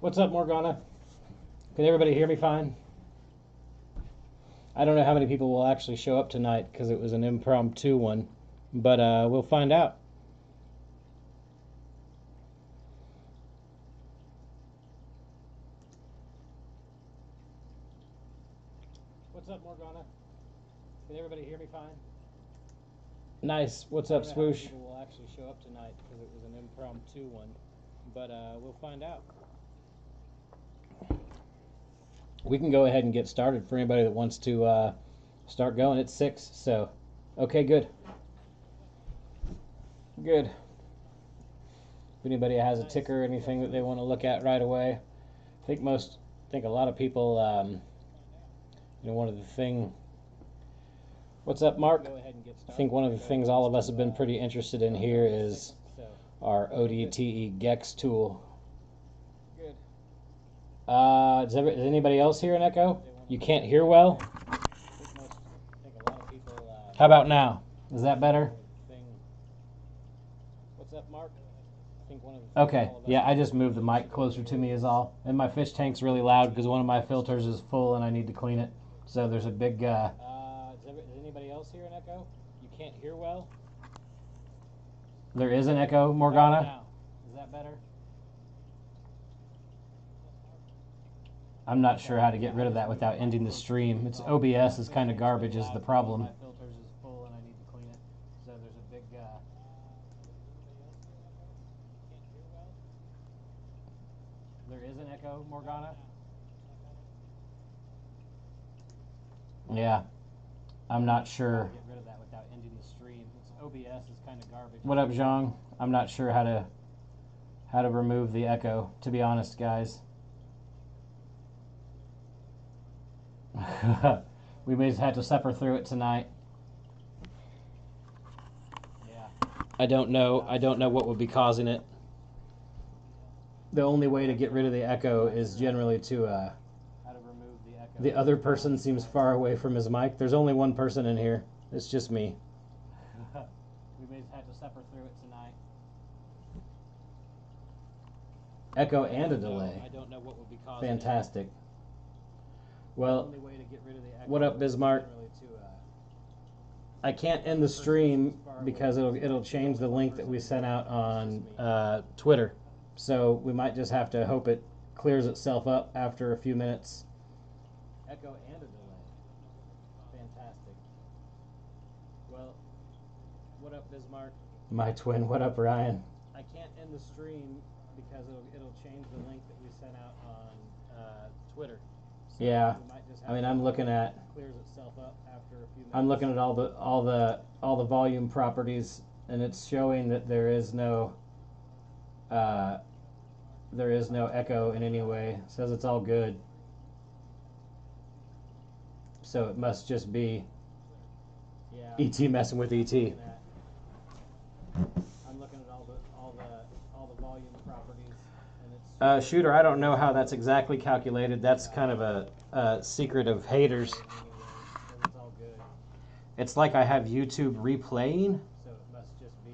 What's up, Morgana? Can everybody hear me fine? I don't know how many people will actually show up tonight because it was an impromptu one, but we'll find out. What's up, Morgana? Can everybody hear me fine? Nice. What's up, Swoosh? People will actually show up tonight because it was an impromptu one, but we'll find out. We can go ahead and get started for anybody that wants to start going. It's 6, so okay, good. Good. If anybody has a ticker or anything that they want to look at right away, I think a lot of people, one of the thing. What's up, Mark? I think one of the things all of us have been pretty interested in here is our ODTE Gex tool. Good. Is anybody else hear an echo? You can't hear well? How about now? Is that better? What's up, Mark? Okay, yeah, I just moved the mic closer to me is all. And my fish tank's really loud because one of my filters is full and I need to clean it. So there's a big... Does anybody else hear an echo? You can't hear well? There is an echo, Morgana? Is that better? I'm not sure how to get rid of that without ending the stream. It's OBS is kind of garbage is the problem. My filters is full and I need to clean it. So there's a big... There is an echo, Morgana? Yeah. I'm not sure. Get rid of that without ending the stream. It's OBS is kind of garbage. What up, Zhang? I'm not sure how to remove the echo, to be honest, guys. We may have to suffer through it tonight. Yeah. I don't know what would be causing it. The only way to get rid of the echo is generally to how to remove the echo. The other person seems far away from his mic. There's only one person in here. It's just me. We may have to suffer through it tonight. Echo and a delay. I don't know what would be causing it. Fantastic. Well, what up, Bismarck? I can't end the stream because it'll change the link that we sent out on Twitter. So we might just have to hope it clears itself up after a few minutes. Echo and a delay. Fantastic. Well, what up, Bismarck? My twin. What up, Ryan? I can't end the stream because it'll change the link that we sent out on Twitter. So yeah. I mean, I'm looking at clears itself up after a few minutes. I'm looking at all the volume properties, and it's showing that there is no echo in any way. It says it's all good. So it must just be ET messing with ET. I'm looking at all the volume properties. And it's Shooter, I don't know how that's exactly calculated. That's kind of a secret of haters. It's like I have YouTube replaying. So it must just be...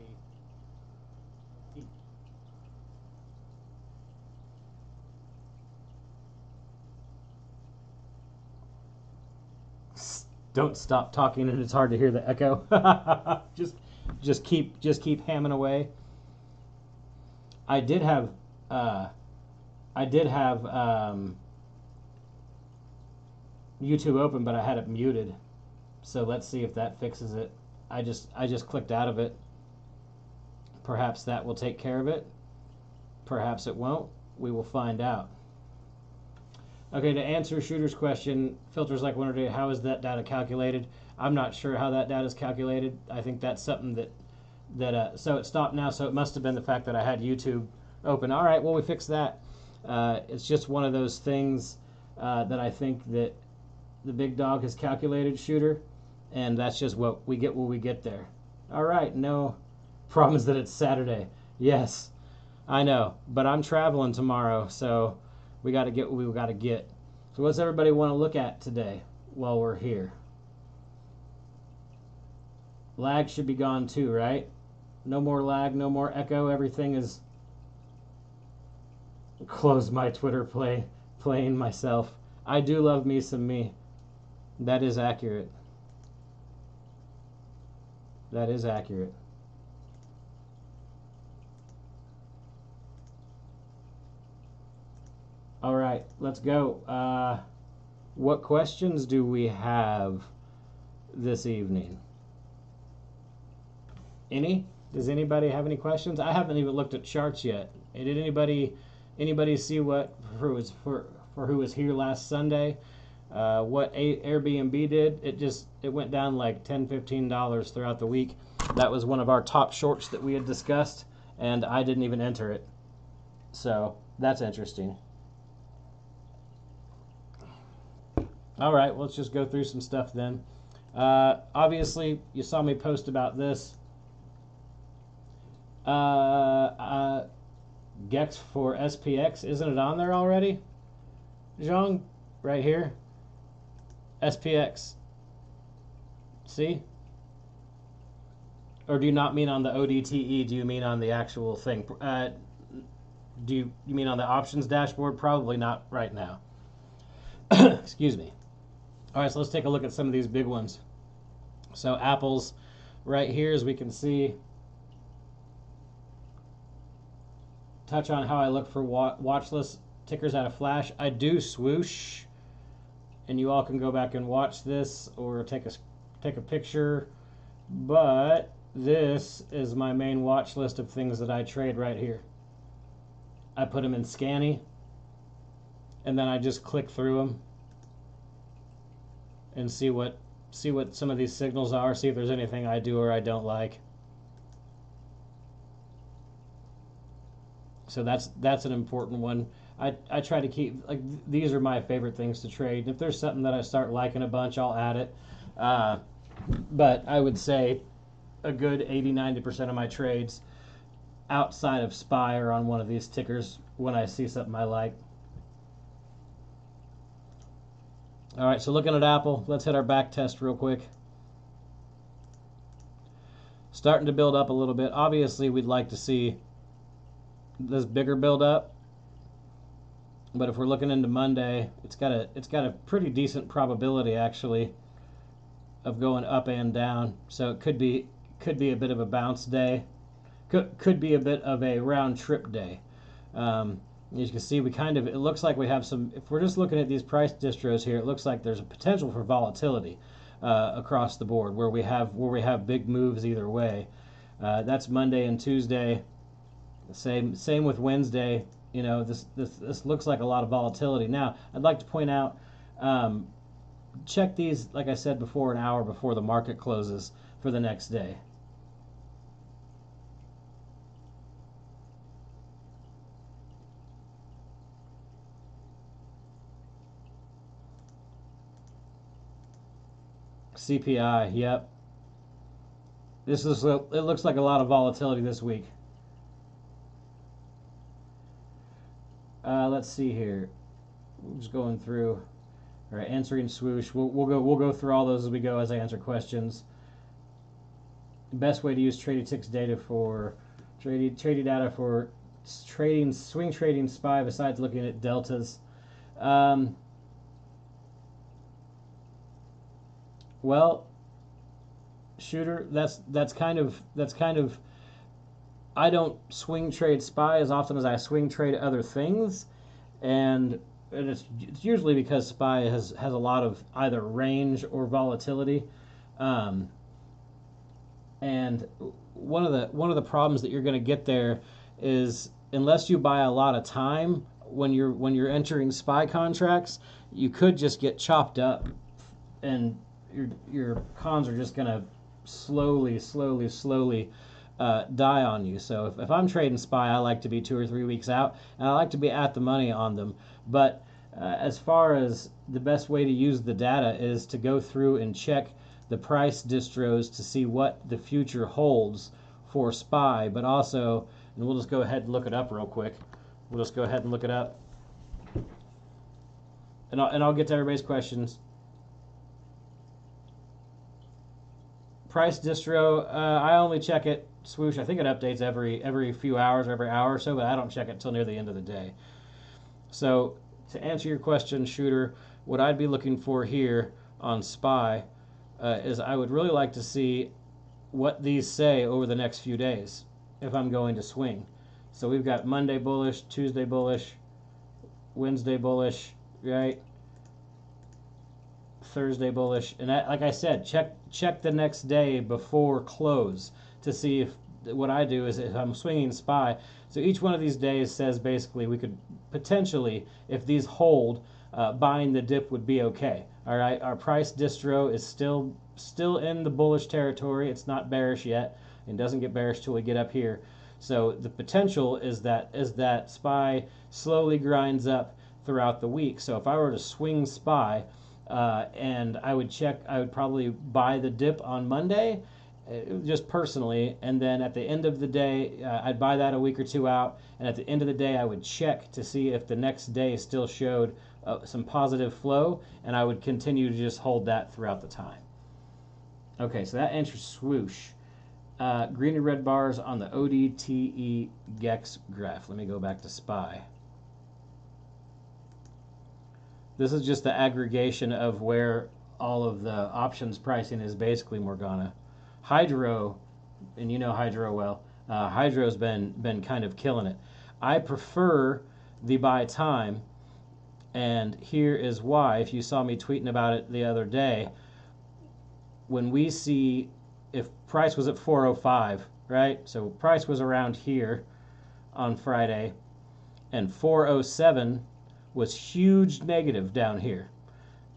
Don't stop talking and it's hard to hear the echo. just keep hamming away. I did have YouTube open, but I had it muted. So let's see if that fixes it. I just clicked out of it. Perhaps that will take care of it. Perhaps it won't. We will find out. Okay, to answer Shooter's question, filters like winter day, how is that data calculated? I'm not sure how that data is calculated. I think that's something that so it stopped now, so it must have been the fact that I had YouTube open. All right, well, we fixed that. It's just one of those things that I think that the big dog has calculated, Shooter, and that's just what we get when we get there. All right, no problem is that it's Saturday. Yes, I know, but I'm traveling tomorrow, so we got to get what we got to get. So what's everybody want to look at today while we're here? Lag should be gone too, right? No more lag, no more echo. Everything is Close my Twitter playing myself. I do love me some me. That is accurate. That is accurate. All right, let's go. What questions do we have this evening? Any? Does anybody have any questions? I haven't even looked at charts yet. Did anybody see what for who was here last Sunday? What Airbnb did? It went down like $10-15 throughout the week. That was one of our top shorts that we had discussed, and I didn't even enter it. So that's interesting. All right, well, let's just go through some stuff then. Obviously, you saw me post about this. Gex for SPX, isn't it on there already? Zhong, right here. SPX. See? Or do you not mean on the ODTE? Do you mean on the actual thing? Do you mean on the options dashboard? Probably not right now. Excuse me. All right, so let's take a look at some of these big ones. So Apple's right here, as we can see. Touch on how I look for watch list tickers out of Flash. I do swoosh, and you all can go back and watch this or take a picture. But this is my main watch list of things that I trade right here. I put them in Scanny, and then I just click through them and see what some of these signals are, see if there's anything I do or I don't like. So that's an important one. I try to keep, like, these are my favorite things to trade. If there's something that I start liking a bunch, I'll add it. But I would say a good 80-90% of my trades outside of SPY are on one of these tickers when I see something I like. All right, so looking at Apple, let's hit our back test real quick. Starting to build up a little bit. Obviously, we'd like to see this bigger build up, but if we're looking into Monday, it's got a pretty decent probability actually of going up and down. So it could be a bit of a bounce day, could be a bit of a round trip day. As you can see, it looks like we have some, if we're just looking at these price distros here, it looks like there's a potential for volatility across the board where we have big moves either way. That's Monday and Tuesday. Same with Wednesday. You know, this looks like a lot of volatility. Now, I'd like to point out, check these, like I said before, an hour before the market closes for the next day. CPI, yep. It looks like a lot of volatility this week. Let's see here. We're just going through. All right, answering swoosh. We'll go through all those as we go as I answer questions. Best way to use Trady ticks data for Trady data for trading, swing trading SPY besides looking at deltas. Well, shooter, that's kind of I don't swing trade SPY as often as I swing trade other things, and it's usually because SPY has a lot of either range or volatility, and one of the problems that you're going to get there is unless you buy a lot of time when you're entering SPY contracts, you could just get chopped up, and your cons are just going to slowly die on you. So if I'm trading SPY, I like to be 2 or 3 weeks out, and I like to be at the money on them. But as far as the best way to use the data is to go through and check the price distros to see what the future holds for SPY, but also, and we'll just go ahead and look it up real quick. We'll just go ahead and look it up, and I'll get to everybody's questions. Price distro, I only check it swoosh. I think it updates every few hours or every hour or so, but I don't check it till near the end of the day. So to answer your question, Shooter, what I'd be looking for here on SPY is I would really like to see what these say over the next few days if I'm going to swing. So we've got Monday bullish, Tuesday bullish, Wednesday bullish, right? Thursday bullish, and like I said, check the next day before close to see if what I do is if I'm swinging SPY. So each one of these days says basically we could potentially, if these hold, buying the dip would be okay. All right, our price distro is still in the bullish territory. It's not bearish yet, and doesn't get bearish till we get up here. So the potential is that SPY slowly grinds up throughout the week. So if I were to swing SPY, and I would probably buy the dip on Monday, just personally, and then at the end of the day, I'd buy that a week or two out, and at the end of the day, I would check to see if the next day still showed some positive flow, and I would continue to just hold that throughout the time. Okay, so that answers swoosh. Green and red bars on the ODTE GEX graph. Let me go back to SPY. This is just the aggregation of where all of the options pricing is basically Morgana. Hydro, and you know Hydro well, Hydro's been kind of killing it. I prefer the buy time, and here is why. If you saw me tweeting about it the other day, when we see, if price was at 405, right? So price was around here on Friday, and 407 was huge negative down here.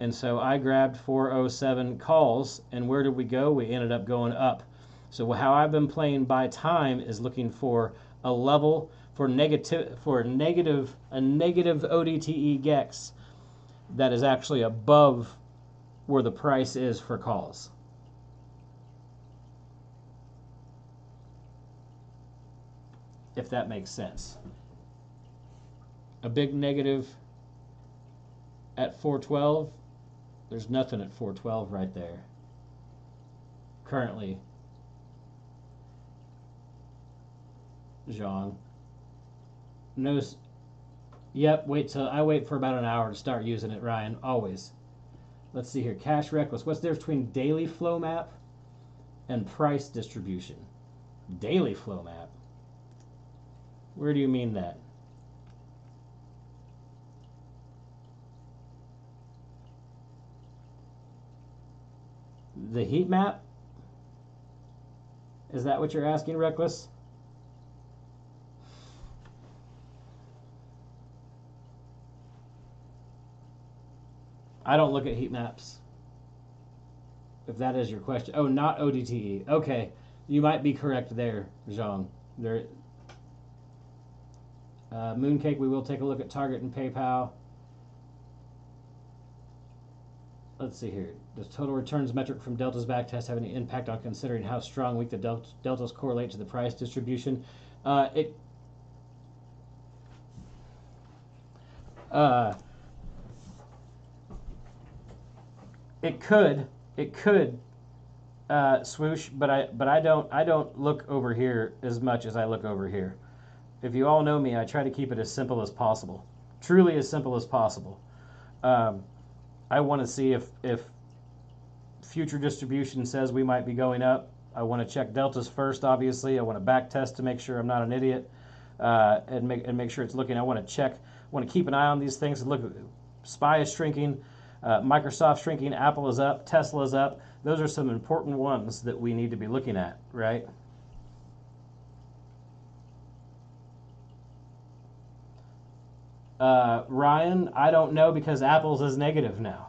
And so I grabbed 407 calls, and where did we go? We ended up going up. So how I've been playing by time is looking for a level for a negative ODTE GEX that is actually above where the price is for calls. If that makes sense. A big negative at 412, there's nothing at 412 right there. Currently, Zhang. No, yep, I wait for about an hour to start using it, Ryan, always. Let's see here, cash reckless. What's the difference between daily flow map and price distribution? Daily flow map? Where do you mean that? The heat map? Is that what you're asking, Reckless? I don't look at heat maps. If that is your question. Oh, not ODTE. Okay. You might be correct there, Zhang. Mooncake, we will take a look at Target and PayPal. Let's see here. Does total returns metric from Delta's backtest have any impact on considering how strong weak the Deltas correlate to the price distribution? It could swoosh, but I don't look over here as much as I look over here. If you all know me, I try to keep it as simple as possible, truly as simple as possible. I want to see if future distribution says we might be going up. I want to check deltas first, obviously. I want to back test to make sure I'm not an idiot, and make sure it's looking. I want to keep an eye on these things. Look, SPY is shrinking, Microsoft shrinking, Apple is up, Tesla is up. Those are some important ones that we need to be looking at, right? Ryan, I don't know because Apple's is negative now.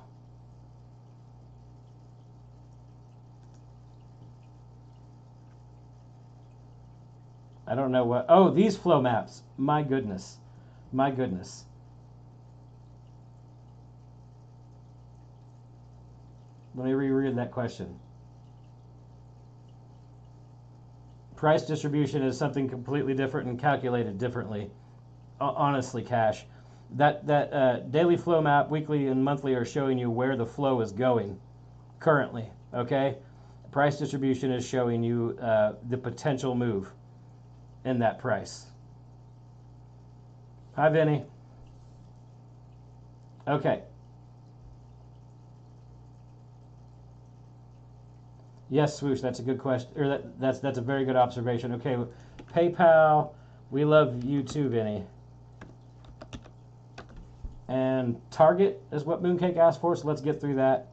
I don't know what. Oh, these flow maps. My goodness. My goodness. Let me reread that question. Price distribution is something completely different and calculated differently. Honestly, Cash. That daily flow map, weekly and monthly, are showing you where the flow is going currently, okay? Price distribution is showing you the potential move in that price. Hi, Vinny. Okay. Yes, swoosh. That's a good question. Or that's a very good observation. Okay, PayPal. We love you too, Vinny. And Target is what Mooncake asked for. So let's get through that.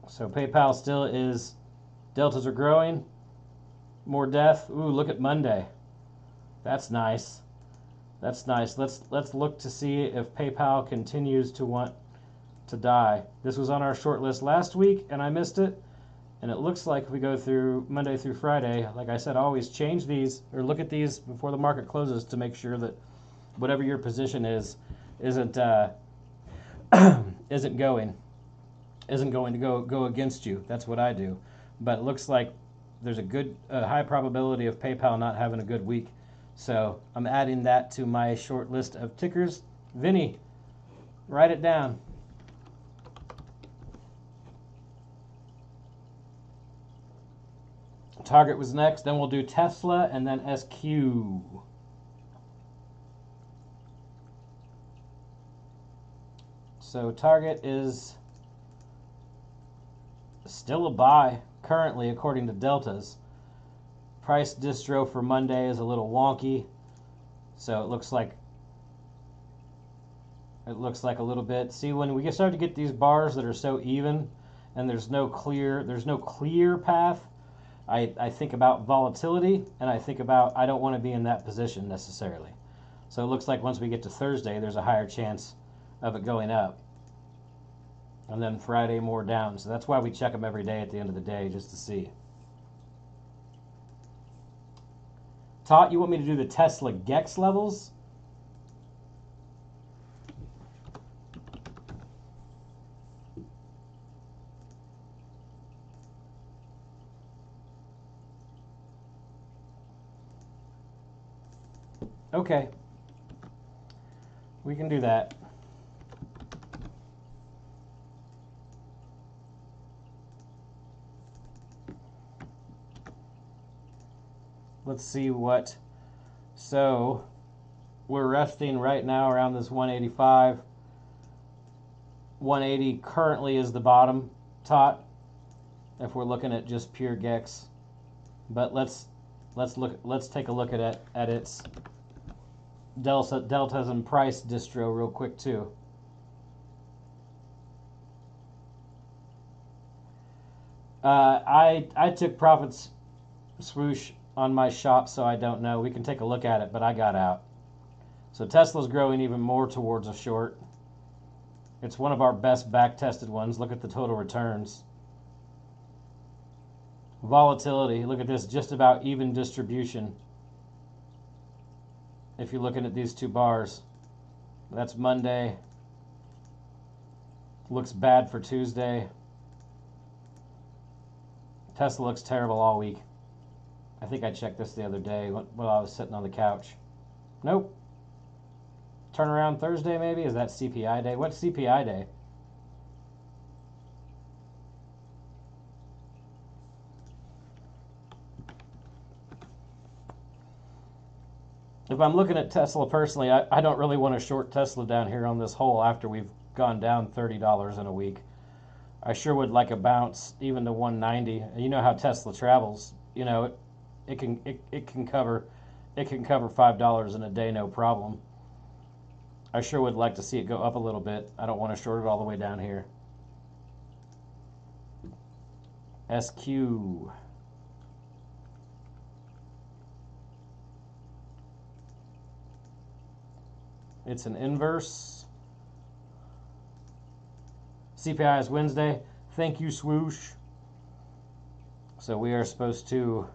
So PayPal still is. Deltas are growing. More death. Ooh, look at Monday. That's nice. That's nice. Let's look to see if PayPal continues to want to die. This was on our short list last week, and I missed it. And it looks like if we go through Monday through Friday, like I said, always change these or look at these before the market closes to make sure that whatever your position is isn't isn't going to go against you. That's what I do. But it looks like there's a good high probability of PayPal not having a good week. So I'm adding that to my short list of tickers. Vinny, write it down. Target was next. Then we'll do Tesla and then SQ. So Target is still a buy currently according to Deltas. Price distro for Monday is a little wonky, so it looks like a little bit. See, when we start to get these bars that are so even and there's no clear path, I think about volatility, and I think about I don't want to be in that position necessarily. So it looks like once we get to Thursday, there's a higher chance of it going up. And then Friday more down. So that's why we check them every day at the end of the day just to see. Todd, you want me to do the Tesla GEX levels? Okay. We can do that. Let's see what. So we're resting right now around this 185. 180 currently is the bottom, Tot, if we're looking at just pure GEX. But let's take a look at its deltas and price distro real quick too. I took profits, swoosh, on my shop, so I don't know. We can take a look at it, but I got out. So Tesla's growing even more towards a short. It's one of our best back-tested ones. Look at the total returns. Volatility, look at this, just about even distribution. If you're looking at these two bars, that's Monday. Looks bad for Tuesday. Tesla looks terrible all week. I think I checked this the other day while I was sitting on the couch. Nope. Turnaround Thursday maybe? Is that CPI day? What's CPI day? If I'm looking at Tesla personally, I don't really want to short Tesla down here on this hole after we've gone down $30 in a week. I sure would like a bounce even to 190. You know how Tesla travels. You know, it can cover $5 in a day, no problem. I sure would like to see it go up a little bit. I don't want to short it all the way down here. SQ. It's an inverse. CPI is Wednesday. Thank you, swoosh. So we are supposed to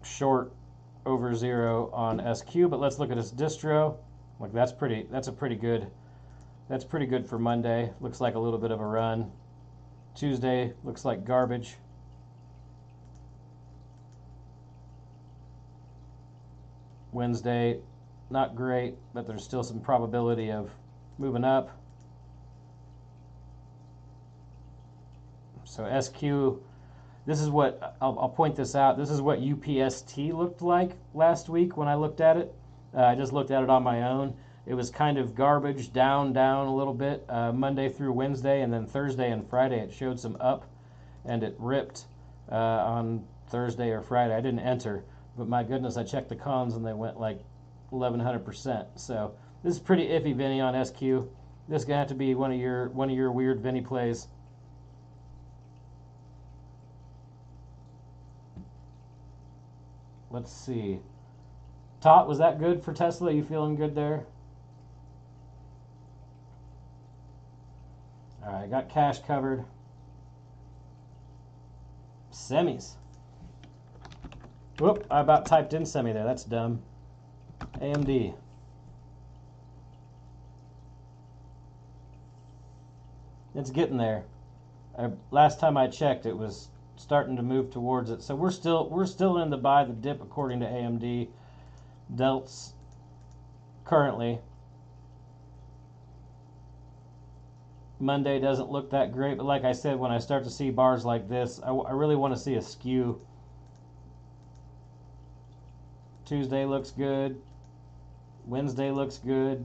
short over 0 on SQ, but let's look at its distro. Like that's pretty good for Monday. Looks like a little bit of a run. Tuesday looks like garbage. Wednesday, not great, but there's still some probability of moving up. So SQ This is what, I'll point this out. This is what UPST looked like last week when I looked at it. I just looked at it on my own. It was kind of garbage, down a little bit, Monday through Wednesday, and then Thursday and Friday it showed some up, and it ripped on Thursday or Friday. I didn't enter, but my goodness, I checked the cons and they went like 1100%. So this is pretty iffy, Vinny, on SQ. This is gonna have to be one of your weird Vinny plays. Let's see. Tot, was that good for Tesla? You feeling good there? All right, got cash covered. Semis. Whoop, I about typed in semi there. That's dumb. AMD. It's getting there. Last time I checked, it was starting to move towards it. So we're still in the buy the dip according to AMD. Delts currently. Monday doesn't look that great, but like I said, when I start to see bars like this, I really want to see a skew. Tuesday looks good. Wednesday looks good.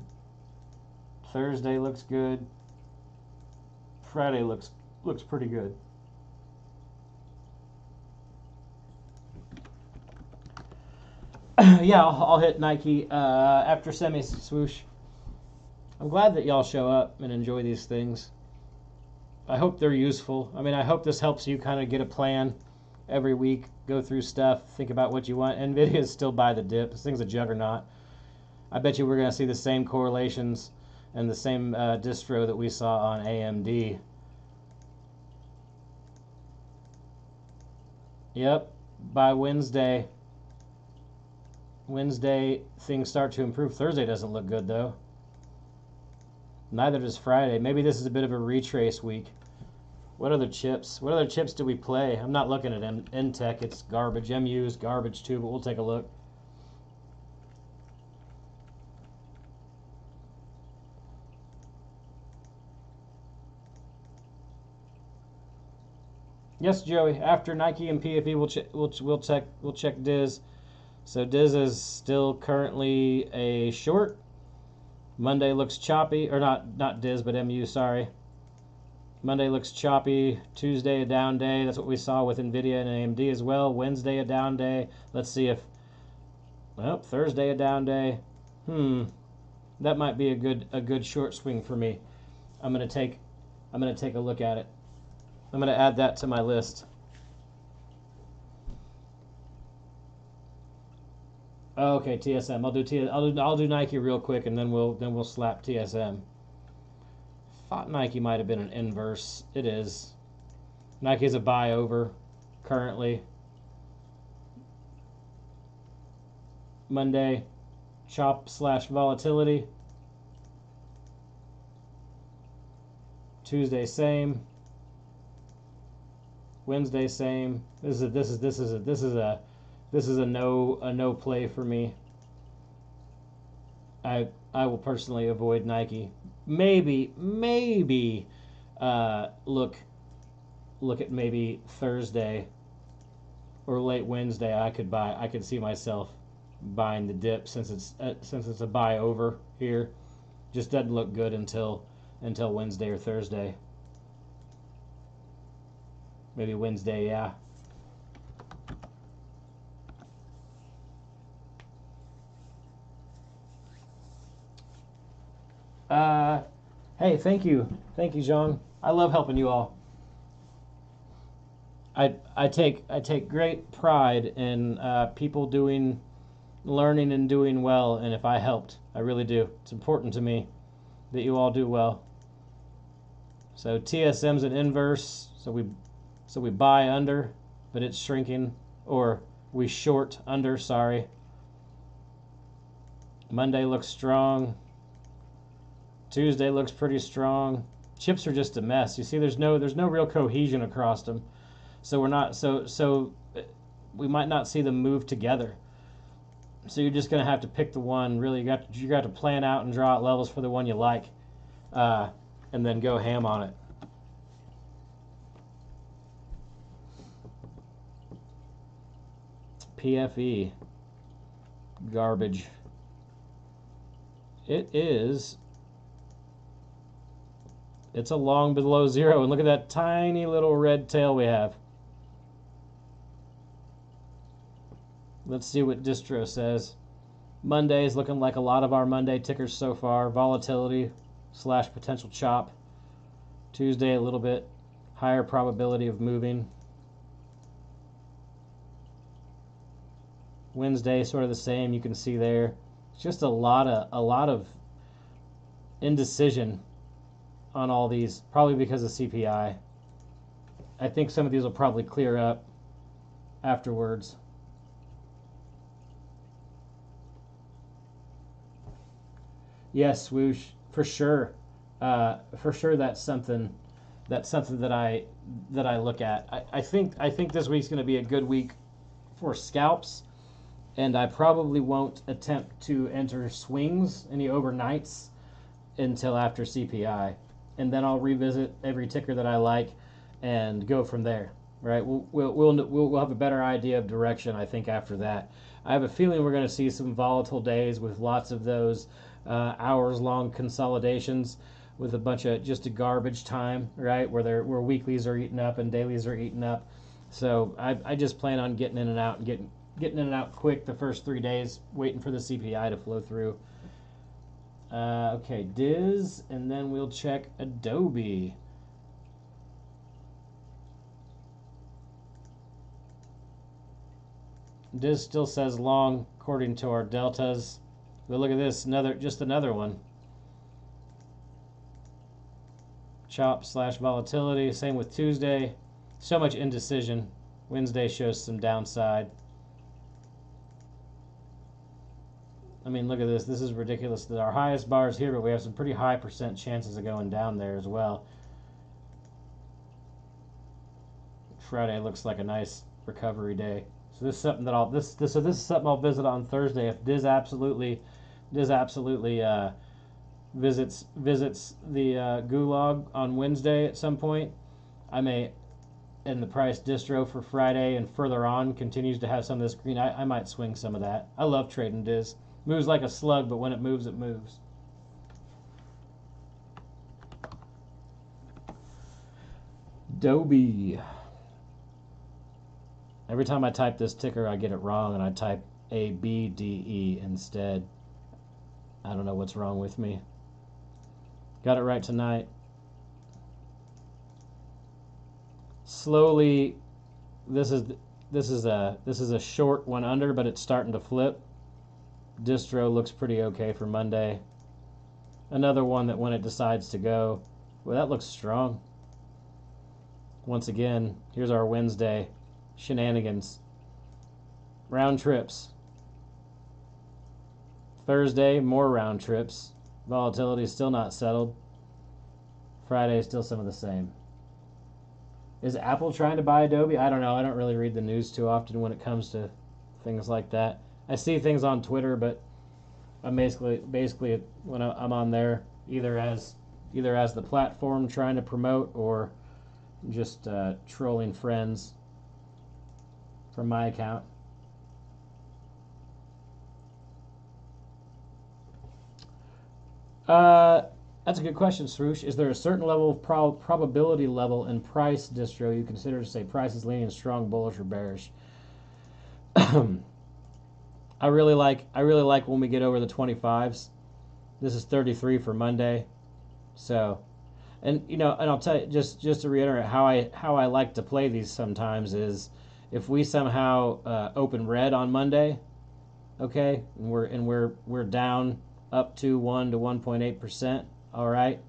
Thursday looks good. Friday looks pretty good. Yeah, I'll hit Nike after semi swoosh. I'm glad that y'all show up and enjoy these things. I hope they're useful. I mean, I hope this helps you kind of get a plan every week, go through stuff, think about what you want. NVIDIA is still by the dip. This thing's a juggernaut. I bet you we're going to see the same correlations and the same distro that we saw on AMD. Yep, by Wednesday, things start to improve. Thursday doesn't look good, though. Neither does Friday. Maybe this is a bit of a retrace week. What other chips? What other chips do we play? I'm not looking at N-Tech. It's garbage. MU is garbage, too, but we'll take a look. Yes, Joey. After Nike and PFE, we'll check Dizz. So Dizz is still currently a short. Monday looks choppy, or not Dizz, but MU. Sorry. Monday looks choppy. Tuesday a down day. That's what we saw with Nvidia and AMD as well. Wednesday a down day. Let's see if. Well, Thursday a down day. That might be a good short swing for me. I'm gonna take a look at it. I'm going to add that to my list. Okay, TSM. I'll do Nike real quick, and then we'll slap TSM. Thought Nike might have been an inverse. It is. Nike is a buy over currently. Monday, chop / volatility. Tuesday, same. Wednesday, same. This is a no play for me. I will personally avoid Nike. Maybe look at maybe Thursday or late Wednesday. I could see myself buying the dip since it's a buy over here. Just doesn't look good until Wednesday or Thursday. Maybe Wednesday, yeah. Hey, thank you, Jean. I love helping you all. I take great pride in people learning and doing well, and if I helped, I really do. It's important to me that you all do well. So TSM's an inverse, so we buy under, but it's shrinking, or we short under, sorry. Monday looks strong. Tuesday looks pretty strong. Chips are just a mess. You see, there's no real cohesion across them. So we're not so we might not see them move together. So you're just gonna have to pick the one. Really, you got to plan out and draw out levels for the one you like, and then go ham on it. PFE. Garbage. It's a long below zero, and look at that tiny little red tail we have. Let's see what distro says. Monday is looking like a lot of our Monday tickers so far. Volatility / potential chop. Tuesday, a little bit higher probability of moving. Wednesday, sort of the same. You can see there. It's just a lot of indecision on all these, probably because of CPI. I think some of these will probably clear up afterwards. Yes, swoosh, for sure. For sure, that's something that I look at. I think this week's going to be a good week for scalps, and I probably won't attempt to enter swings, any overnights, until after CPI, and then I'll revisit every ticker that I like and go from there. Right? We'll have a better idea of direction, I think, after that. I have a feeling we're going to see some volatile days with lots of those hours-long consolidations with a bunch of just a garbage time, right? Where weeklies are eaten up and dailies are eaten up. So I just plan on getting in and out and getting in and out quick the first 3 days, waiting for the CPI to flow through. Okay, Dizz, and then we'll check Adobe. Dizz still says long according to our deltas. But look at this, just another one. Chop / volatility. Same with Tuesday. So much indecision. Wednesday shows some downside. I mean, look at this. This is ridiculous that our highest bar is here, but we have some pretty high % chances of going down there as well. Friday looks like a nice recovery day. So this is something that this is something I'll visit on Thursday. If Dizz absolutely visits the gulag on Wednesday at some point, I may, and the price distro for Friday and further on continues to have some of this green, I might swing some of that. I love trading Dizz. Moves like a slug, but when it moves, it moves. Adobe. Every time I type this ticker, I get it wrong, and I type ABDE instead. I don't know what's wrong with me. Got it right tonight. Slowly, this is a short one under, but it's starting to flip. Distro looks pretty okay for Monday. Another one that when it decides to go, well, that looks strong. Once again, here's our Wednesday shenanigans. Round trips. Thursday, more round trips. Volatility is still not settled. Friday, still some of the same. Is Apple trying to buy Adobe? I don't know. I don't really read the news too often when it comes to things like that. I see things on Twitter, but I'm basically when I'm on there, either as the platform trying to promote or just trolling friends from my account. That's a good question, Swoosh. Is there a certain level of probability level in price distro you consider to say price is leaning strong, bullish, or bearish? I really like when we get over the 25s. This is 33 for Monday. So, and I'll tell you just to reiterate how I like to play these sometimes is if we somehow open red on Monday, okay, and we're down up to 1 to 1.8%, all right,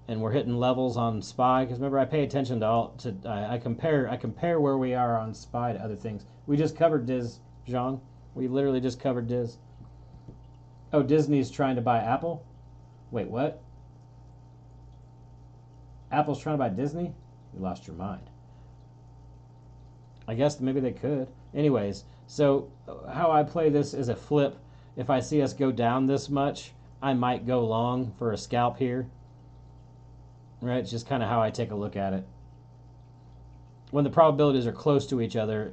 and we're hitting levels on SPY because remember I pay attention to I compare where we are on SPY to other things. We just covered Dizz, Zhang. We literally just covered Dizz. Oh, Disney's trying to buy Apple? Wait, what? Apple's trying to buy Disney? You lost your mind. I guess maybe they could. Anyways, so how I play this is a flip. If I see us go down this much, I might go long for a scalp here. Right? It's just kind of how I take a look at it. When the probabilities are close to each other,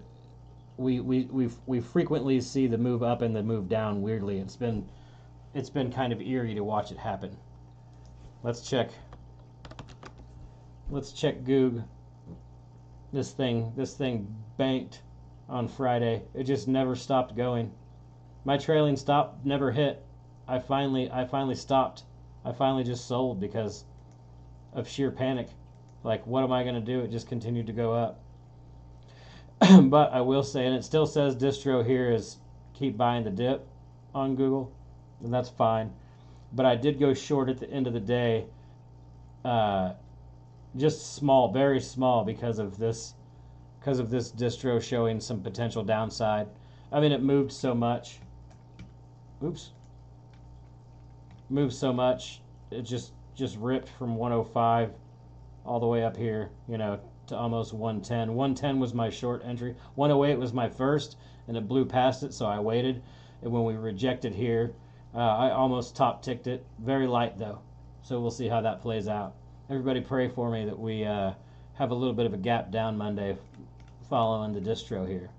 we frequently see the move up and the move down weirdly. It's been kind of eerie to watch it happen. Let's check Goog. This thing banked on Friday. It just never stopped going. My trailing stop never hit. I finally stopped. I finally just sold because of sheer panic. Like, what am I going to do? It just continued to go up. But I will say, and it still says distro here is keep buying the dip on Google, and that's fine. But I did go short at the end of the day, just small, very small, because of this distro showing some potential downside. I mean, it moved so much. Oops. Moved so much, it just ripped from 105 all the way up here, you know, to almost 110. 110 was my short entry. 108 was my first, and it blew past it, so I waited. And when we rejected here, I almost top ticked it. Very light though, so we'll see how that plays out. Everybody pray for me that we have a little bit of a gap down Monday following the distro here.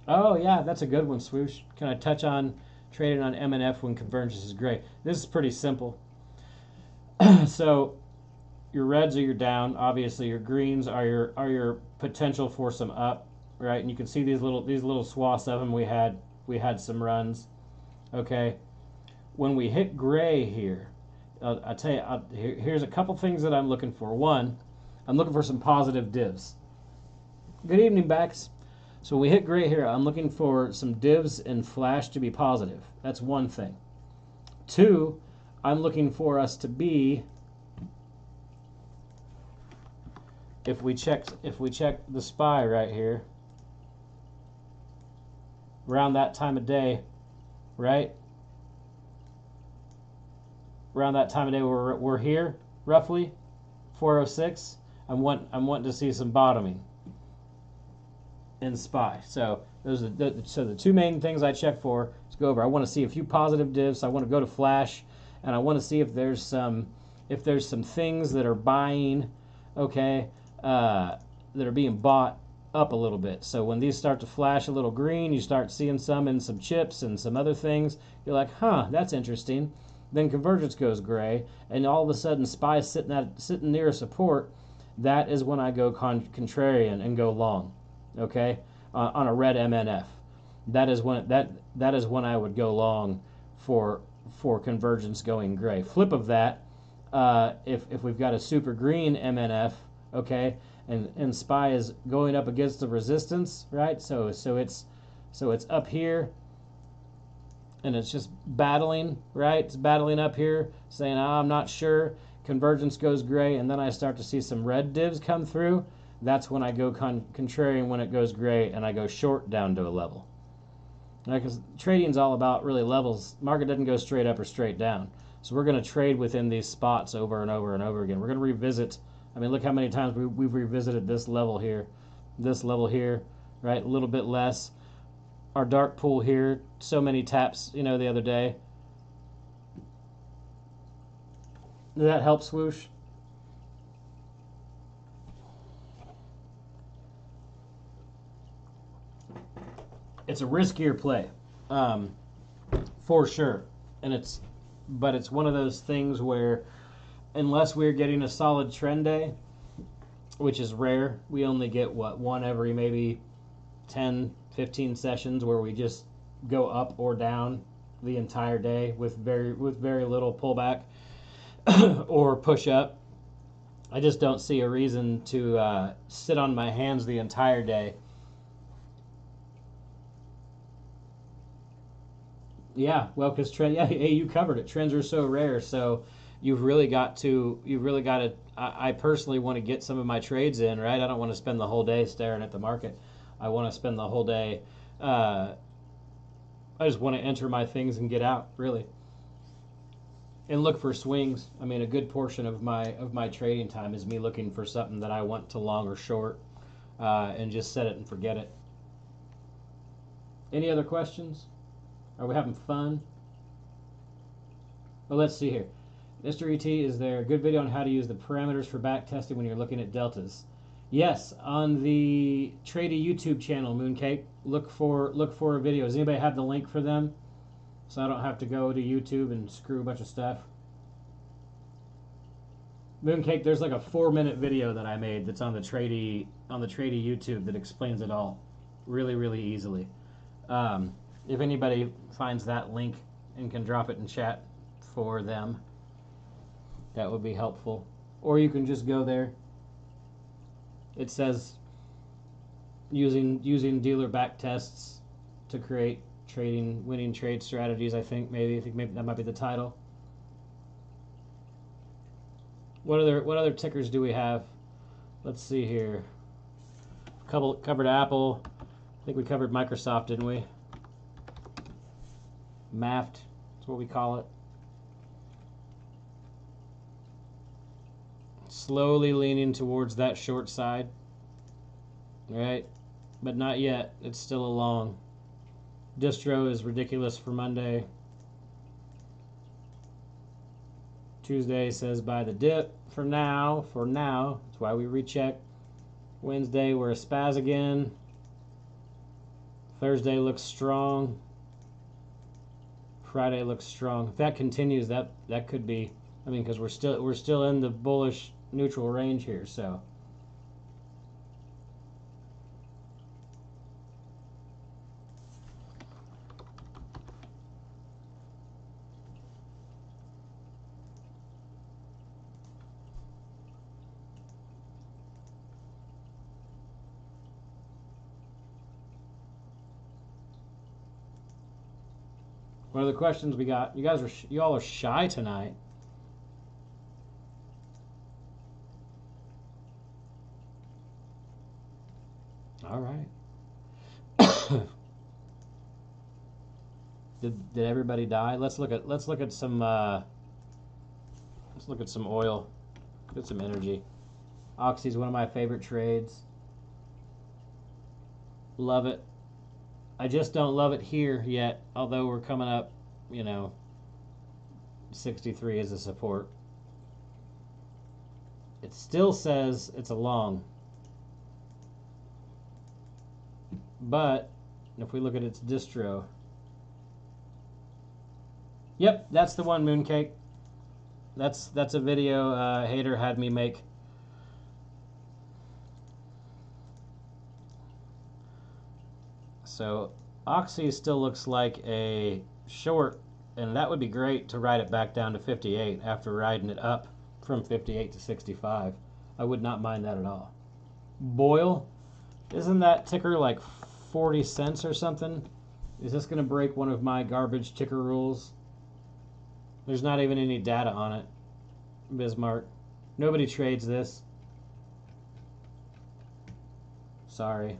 Oh yeah, that's a good one, Swoosh. Can I touch on trading on M&F when convergence is gray? This is pretty simple. So your reds are your down, obviously your greens are your potential for some up, right? And you can see these little swaths of them. We had some runs. Okay, when we hit gray here, I'll tell you, here's a couple things that I'm looking for. One, I'm looking for some positive divs. Good evening, Bax. So when we hit gray here, I'm looking for some divs and flash to be positive. That's one thing. Two, I'm looking for us to be, if we check the SPY right here, around that time of day, right? Around that time of day we're here, roughly 406. I'm wanting to see some bottoming in SPY. So those are the two main things I check for. Let's go over. I want to see a few positive divs. I want to go to flash, and I want to see if there's some things that are buying, okay, that are being bought up a little bit. So when these start to flash a little green, you start seeing some in some chips and some other things. You're like, huh, that's interesting. Then convergence goes gray, and all of a sudden SPY is sitting near a support. That is when I go contrarian and go long. Okay, on a red MNF, that is when I would go long for convergence going gray. Flip of that, if we've got a super green MNF, okay, and SPY is going up against the resistance, right? So it's up here, and it's just battling, right? It's battling up here, saying, oh, I'm not sure. Convergence goes gray, and then I start to see some red divs come through. That's when I go contrarian when it goes gray, and I go short down to a level. Because trading is all about really levels. Market doesn't go straight up or straight down. So we're going to trade within these spots over and over and over again. We're going to revisit. I mean, look how many times we've revisited this level here, right? A little bit less. Our dark pool here, so many taps, you know, the other day. Does that help, Swoosh? It's a riskier play, for sure, but it's one of those things where unless we're getting a solid trend day, which is rare, we only get one every maybe 10, 15 sessions where we just go up or down the entire day with very little pullback or push up. I just don't see a reason to sit on my hands the entire day. Yeah, well, because trend. Yeah, hey, you covered it. Trends are so rare, so you've really got to. I personally want to get some of my trades in, right? I don't want to spend the whole day staring at the market. I want to spend the whole day. I just want to enter my things and get out, really, and look for swings. I mean, a good portion of my trading time is me looking for something that I want to long or short, and just set it and forget it. Any other questions? Are we having fun? Well, let's see here. Mr. ET, is there a good video on how to use the parameters for back testing when you're looking at deltas? Yes, on the Trady YouTube channel, Mooncake. Look for a video. Does anybody have the link for them? So I don't have to go to YouTube and screw a bunch of stuff. Mooncake, there's like a 4-minute video that I made that's on the Trady YouTube that explains it all really, really easily. If anybody finds that link and can drop it in chat for them, that would be helpful. Or you can just go there. It says using dealer back tests to create winning trade strategies. I think maybe that might be the title. What other tickers do we have? Let's see here. Covered Apple. I think we covered Microsoft, didn't we? MAFT, that's what we call it. Slowly leaning towards that short side. Right? But not yet. It's still a long. Distro is ridiculous for Monday. Tuesday says buy the dip for now. That's why we recheck. Wednesday we're a spaz again. Thursday looks strong. Friday looks strong. If that continues, that could be, I mean, because we're still in the bullish neutral range here, so. What other questions we got? You all are shy tonight. All right. Did everybody die? Let's look at some oil. Get some energy. Oxy's one of my favorite trades. Love it. I just don't love it here yet, although we're coming up, 63 is a support. It still says it's a long. But if we look at its distro, yep, that's the one, Mooncake. That's a video Hater had me make. So Oxy still looks like a short, and that would be great to ride it back down to 58 after riding it up from 58 to 65. I would not mind that at all. Boyle, isn't that ticker like 40 cents or something? Is this going to break one of my garbage ticker rules? There's not even any data on it. Bismarck. Nobody trades this. Sorry.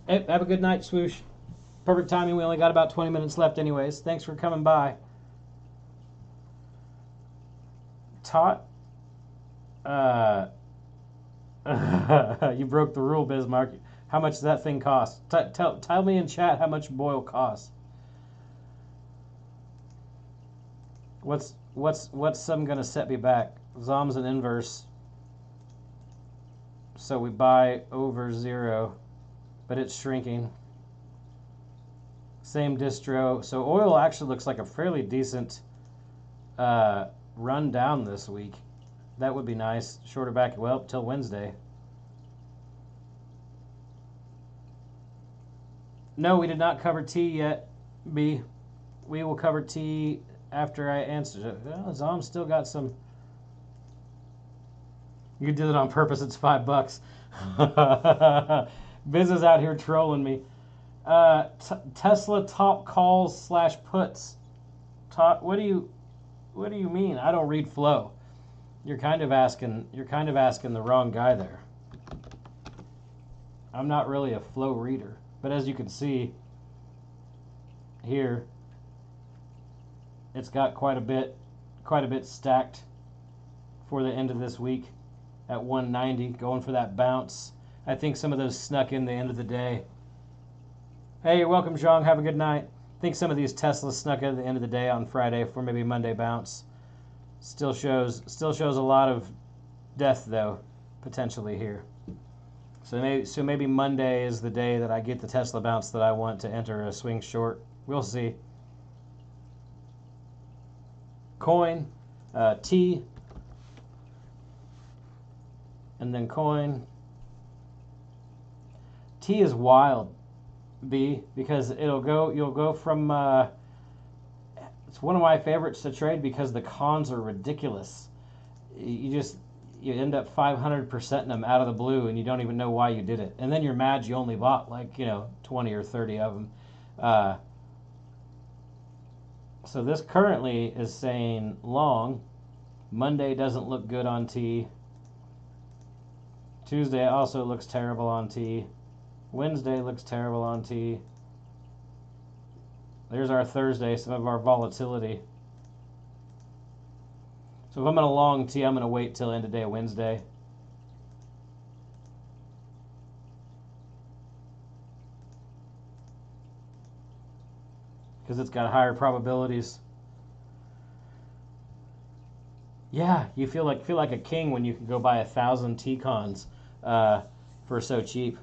Hey, have a good night, Swoosh. Perfect timing. We only got about 20 minutes left anyways. Thanks for coming by. Tot? You broke the rule, Bismarck. How much does that thing cost? Tell me in chat how much Boyle costs. What's some gonna set me back? Zom's an inverse. So we buy over 0. But it's shrinking. Same distro. So oil actually looks like a fairly decent run down this week. That would be nice. Shorter back, well, till Wednesday. No, we did not cover T yet, B. We will cover T after I answer it. Well, Zom still got some. You did it on purpose. It's $5. Biz is out here trolling me. Tesla top calls / puts. What do you mean? I don't read flow. You're kind of asking the wrong guy there. I'm not really a flow reader, but as you can see here, it's got quite a bit stacked for the end of this week at 190, going for that bounce. I think some of those snuck in the end of the day. Hey, you're welcome, Zhang. Have a good night. I think some of these Teslas snuck in at the end of the day on Friday for maybe Monday bounce. Still shows a lot of death though, potentially here. So maybe Monday is the day that I get the Tesla bounce that I want to enter a swing short. We'll see. Coin, T, and then coin. T is wild, B, because you'll go from it's one of my favorites to trade because the cons are ridiculous. You end up 500%ing them out of the blue and you don't even know why you did it. And then you're mad you only bought 20 or 30 of them. So this currently is saying long. Monday doesn't look good on T. Tuesday also looks terrible on T. Wednesday looks terrible on T. There's our Thursday, some of our volatility. So if I'm going to long T, I'm going to wait till end of day Wednesday. Because it's got higher probabilities. Yeah, you feel like a king when you can go buy 1,000 T-cons for so cheap.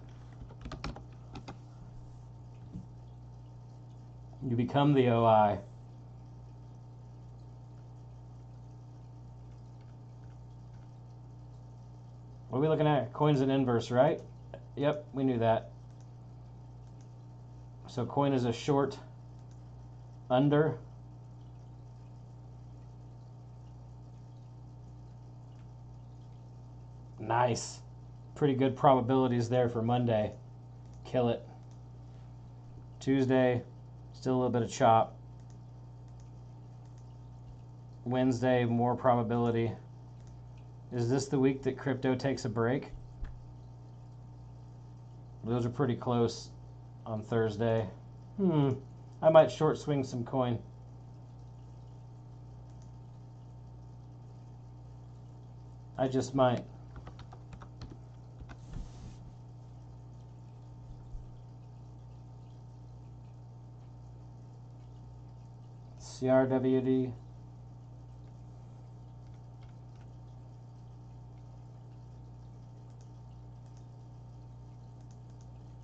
You become the OI. What are we looking at? Coin's an inverse, right? Yep, we knew that. So coin is a short under. Nice. Pretty good probabilities there for Monday. Kill it. Tuesday, still a little bit of chop. Wednesday, more probability. Is this the week that crypto takes a break? Those are pretty close on Thursday. I might short swing some coin. I just might. CRWD.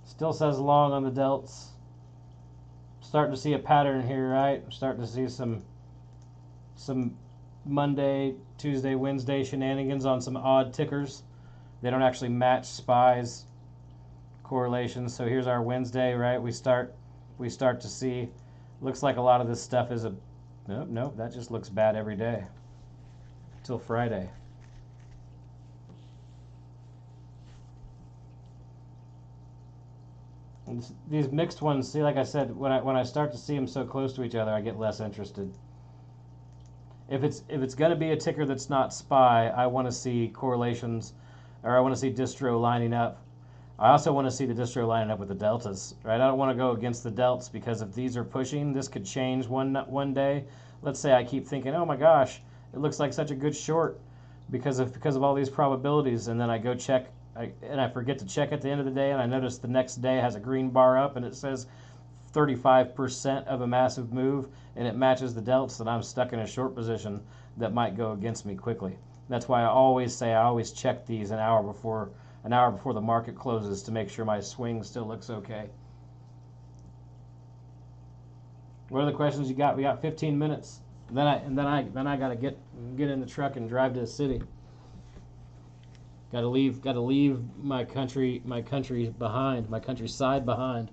Still says long on the delts. Starting to see a pattern here, right? Starting to see some Monday, Tuesday, Wednesday shenanigans on some odd tickers. They don't actually match SPY's correlations. So here's our Wednesday, right? We start to see. Looks like a lot of this stuff is nope, that just looks bad every day till Friday. These mixed ones, see, like I said, when I start to see them so close to each other, I get less interested. If it's going to be a ticker that's not SPY, I want to see correlations, or I want to see distro lining up. I also want to see the distro lining up with the deltas, right? I don't want to go against the delts because if these are pushing, this could change one day. Let's say I keep thinking, oh my gosh, it looks like such a good short because of all these probabilities, and then I go check. And I forget to check at the end of the day, and I notice the next day has a green bar up, and it says 35% of a massive move, and it matches the delts, and I'm stuck in a short position that might go against me quickly. That's why I always check these an hour before the market closes to make sure my swing still looks okay. What are the questions you got? We got 15 minutes. Then I gotta get in the truck and drive to the city. Got to leave my country behind, my countryside behind,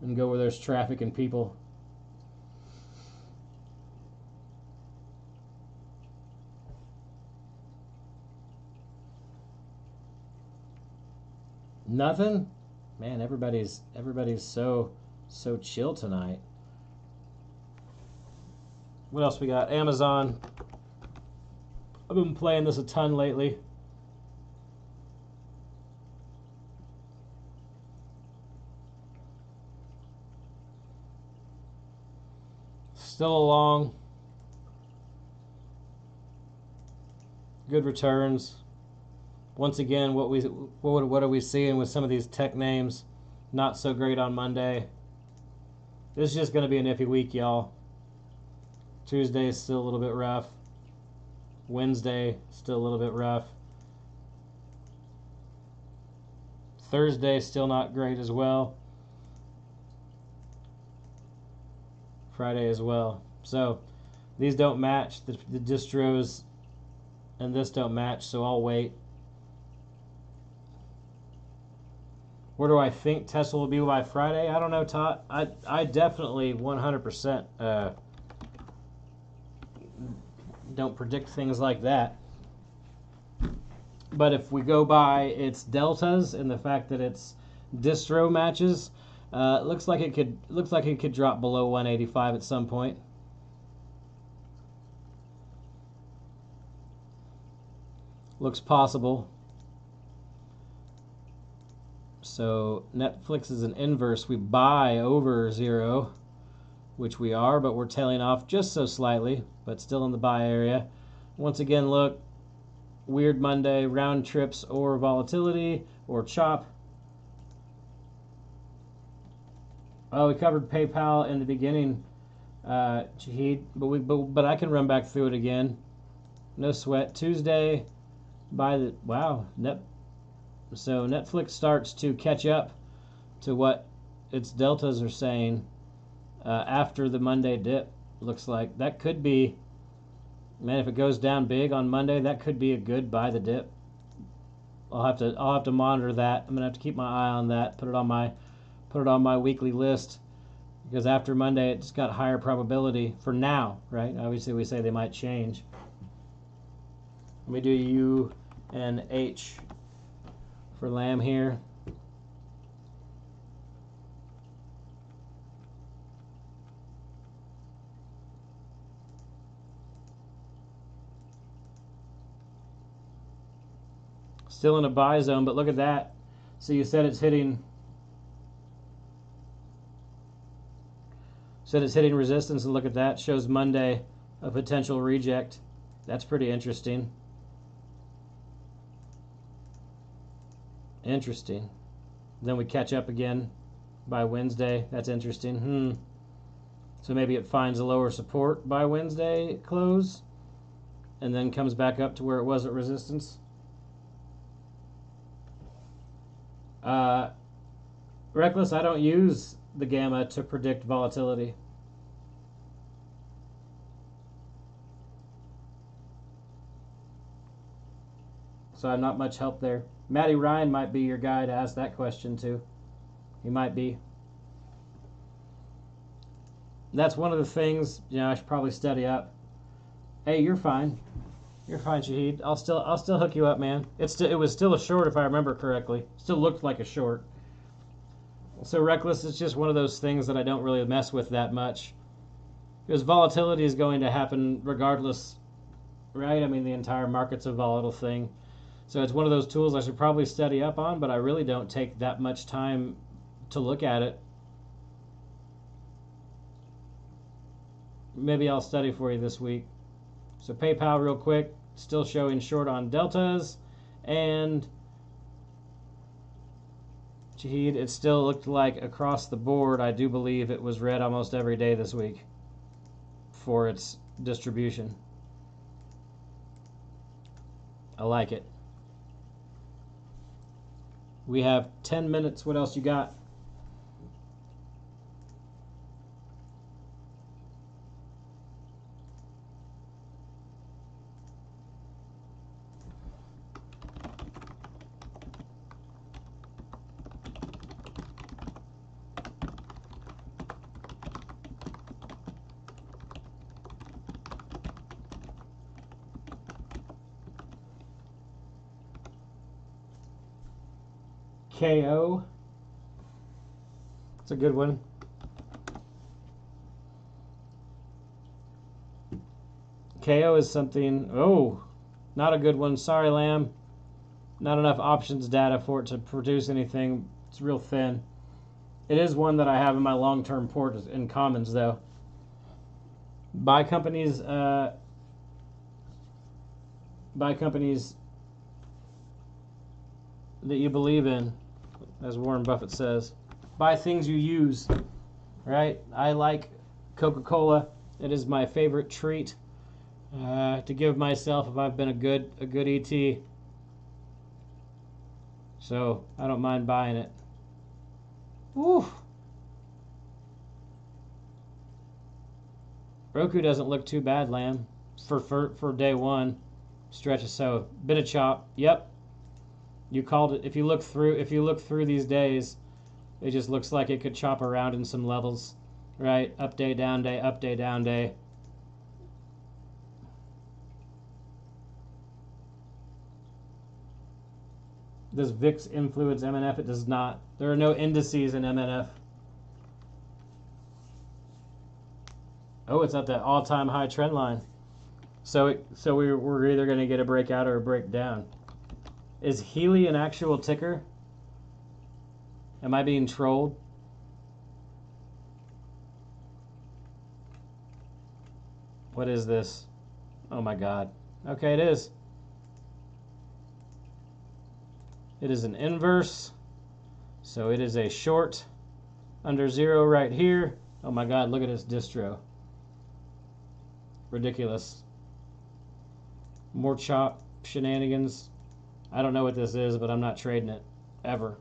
and go where there's traffic and people. Nothing? Man, everybody's so chill tonight. What else we got? Amazon. I've been playing this a ton lately. Still along. Good returns. Once again, what are we seeing with some of these tech names? Not so great on Monday. This is just going to be an iffy week, y'all. Tuesday is still a little bit rough. Wednesday, still a little bit rough. Thursday, still not great as well. Friday as well. So these don't match. The distros and this don't match, so I'll wait. Where do I think Tesla will be by Friday? I don't know, Todd. I definitely 100% don't predict things like that. But if we go by its deltas and the fact that its distro matches, looks like it could drop below 185 at some point. Looks possible. So Netflix is an inverse. We buy over 0, which we are, but we're tailing off just so slightly, but still in the buy area. Once again, look, weird Monday, round trips or volatility or chop. Oh, we covered PayPal in the beginning, Shahid, but I can run back through it again. No sweat. Tuesday, so Netflix starts to catch up to what its deltas are saying after the Monday dip. Looks like that could be, man, if it goes down big on Monday, that could be a good buy the dip. I'll have to monitor that. I'm gonna have to keep my eye on that. Put it on my weekly list, because after Monday it's got higher probability for now, right? Obviously we say they might change. Let me do U and H for Lamb here. Still in a buy zone, but look at that. So you said it's hitting resistance, and look at that. Shows Monday a potential reject. That's pretty interesting. Interesting. Then we catch up again by Wednesday. That's interesting. So maybe it finds a lower support by Wednesday close and then comes back up to where it was at resistance. Reckless, I don't use the gamma to predict volatility. So I'm not much help there. Matty Ryan might be your guy to ask that question to. He might be. That's one of the things, I should probably study up. Hey, you're fine. You're fine, Shahid. I'll still hook you up, man. It was still a short if I remember correctly. Still looked like a short. So Reckless is just one of those things that I don't really mess with that much. Because volatility is going to happen regardless, right? I mean, the entire market's a volatile thing. So it's one of those tools I should probably study up on, but I really don't take that much time to look at it. Maybe I'll study for you this week. So PayPal real quick, still showing short on deltas, and Shahid, it still looked like across the board, I do believe it was red almost every day this week for its distribution. I like it. We have 10 minutes. What else you got? KO. It's a good one. KO is something, not a good one. Sorry, Lamb. Not enough options data for it to produce anything. It's real thin. It is one that I have in my long-term port in commons, though. Buy companies that you believe in, as Warren Buffett says. Buy things you use. right? I like Coca-Cola. It is my favorite treat to give myself if I've been a good ET. So I don't mind buying it. Woo! Roku doesn't look too bad, Lamb, for day one. Stretch so bit of chop. Yep, you called it. If you look through these days, it just looks like it could chop around in some levels, right? Up day, down day, up day, down day. Does VIX influence MNF? It does not. There are no indices in MNF. Oh, it's at the all-time high trend line. So we're either going to get a breakout or a breakdown. Is Healy an actual ticker? Am I being trolled? What is this? Oh my God. Okay, it is. It is an inverse. So it is a short under zero right here. Oh my God, look at this distro. Ridiculous. More chop shenanigans. I don't know what this is, but I'm not trading it ever.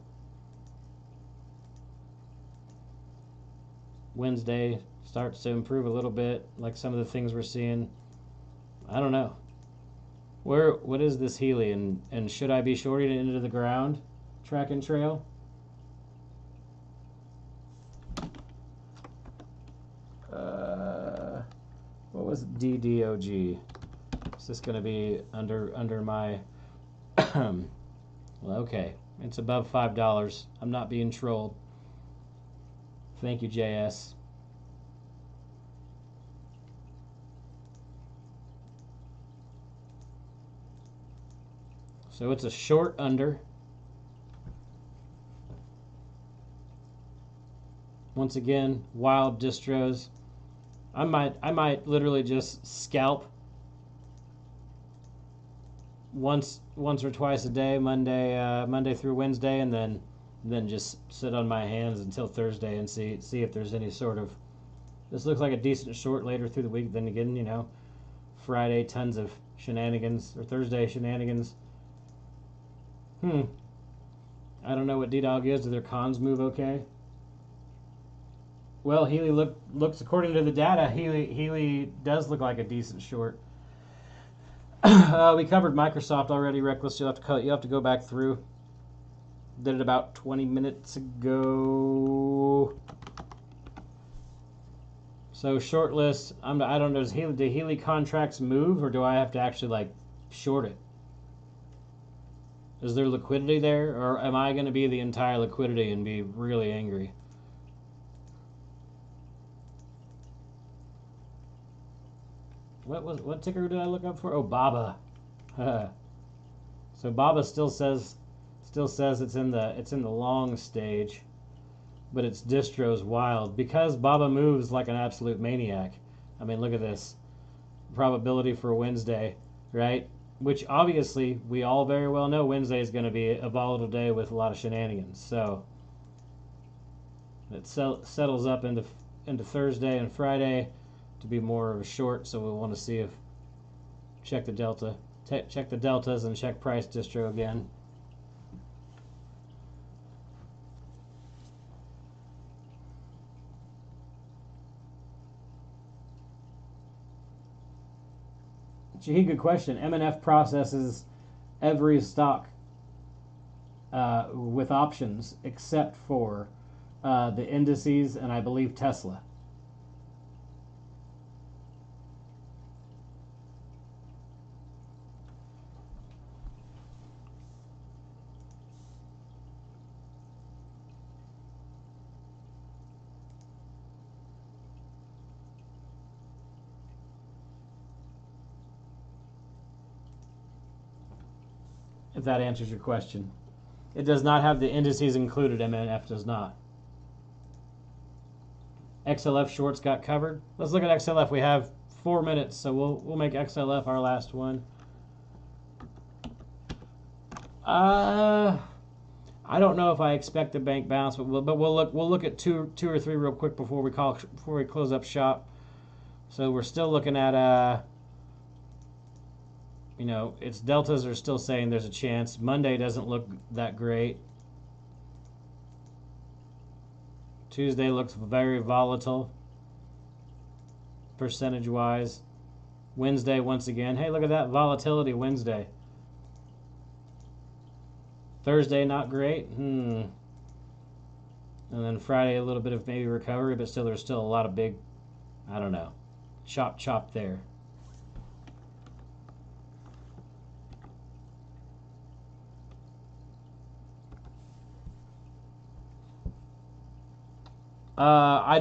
Wednesday starts to improve a little bit, like some of the things we're seeing. I don't know. What is this Healy, and should I be shorting it into the ground? Track and trail. What was DDOG? Is this going to be under my? Well, okay, it's above $5. I'm not being trolled. Thank you, JS. So it's a short under. Once again, wild distros. I might literally just scalp once or twice a day, Monday through Wednesday, and then just sit on my hands until Thursday and see if there's any sort of. This looks like a decent short later through the week. Then again, you know, Friday tons of shenanigans, or Thursday shenanigans. I don't know what D-Dog is. Do their cons move okay? Well, Healy looks according to the data. Healy does look like a decent short. We covered Microsoft already. Reckless. You'll have to go back through. Did it about 20 minutes ago. So short list. I don't know. Do Healy contracts move, or do I have to actually like short it? Is there liquidity there, or am I going to be the entire liquidity and be really angry? What ticker did I look up for? Oh, BABA. So BABA still says it's in the long stage, but its distro's wild because BABA moves like an absolute maniac. I mean, look at this probability for Wednesday, right? Which obviously we all very well know Wednesday is going to be a volatile day with a lot of shenanigans. So it settles up into Thursday and Friday to be more of a short. So we'll want to see if check the delta, check the deltas, and check price distro again. Gee, good question. MNF processes every stock with options except for the indices and I believe Tesla. If that answers your question. It does not have the indices included. MNF does not. XLF shorts got covered. Let's look at XLF. We have 4 minutes, so we'll make XLF our last one. I don't know if I expect a bank bounce, but we'll look at two or three real quick before we close up shop. So we're still looking at you know, its deltas are still saying there's a chance. Monday doesn't look that great. Tuesday looks very volatile percentage wise. Wednesday once again. Hey, look at that volatility Wednesday. Thursday not great. And then Friday a little bit of maybe recovery, but still there's still a lot of big, I don't know, chop there. I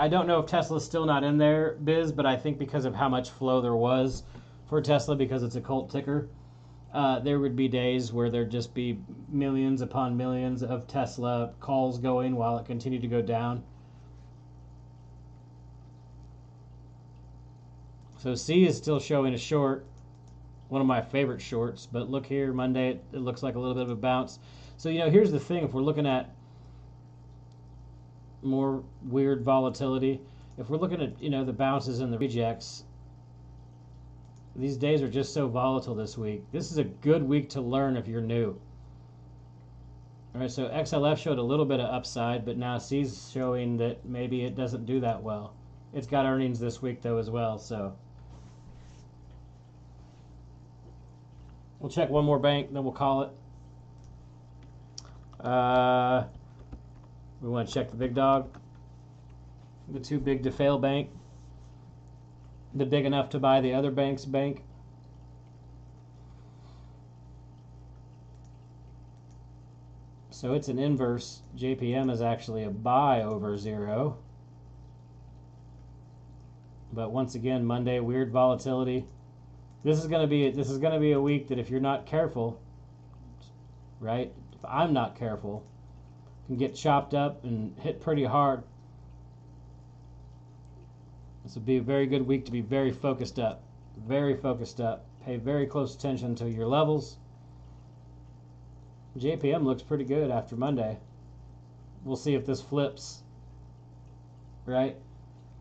don't know if Tesla's still not in there, Biz, but I think because of how much flow there was for Tesla, because it's a cult ticker, there would be days where there'd just be millions upon millions of Tesla calls going while it continued to go down. So C is still showing a short, one of my favorite shorts, but look here, Monday it looks like a little bit of a bounce. So, you know, here's the thing, if we're looking at more weird volatility, if we're looking at, you know, the bounces and the rejects, these days are just so volatile this week. This is a good week to learn if you're new. All right, so XLF showed a little bit of upside, but now C's showing that maybe it doesn't do that well. It's got earnings this week though as well, so we'll check one more bank, then we'll call it. We want to check the big dog, the too big to fail bank, the big enough to buy the other bank's bank. So it's an inverse. JPM is actually a buy over 0. But once again, Monday, weird volatility. This is going to be a week that if you're not careful, right? If I'm not careful, can get chopped up and hit pretty hard. This would be a very good week to be very focused up. Very focused up. Pay very close attention to your levels. JPM looks pretty good after Monday. We'll see if this flips. Right?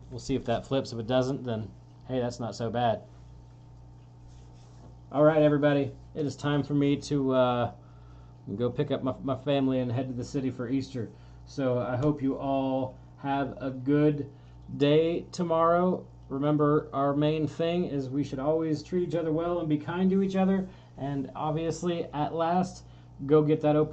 We'll see if that flips. If it doesn't, then hey, that's not so bad. All right, everybody. It is time for me to go pick up my family and head to the city for Easter. So I hope you all have a good day tomorrow. Remember, our main thing is we should always treat each other well and be kind to each other. And obviously, at last, go get that open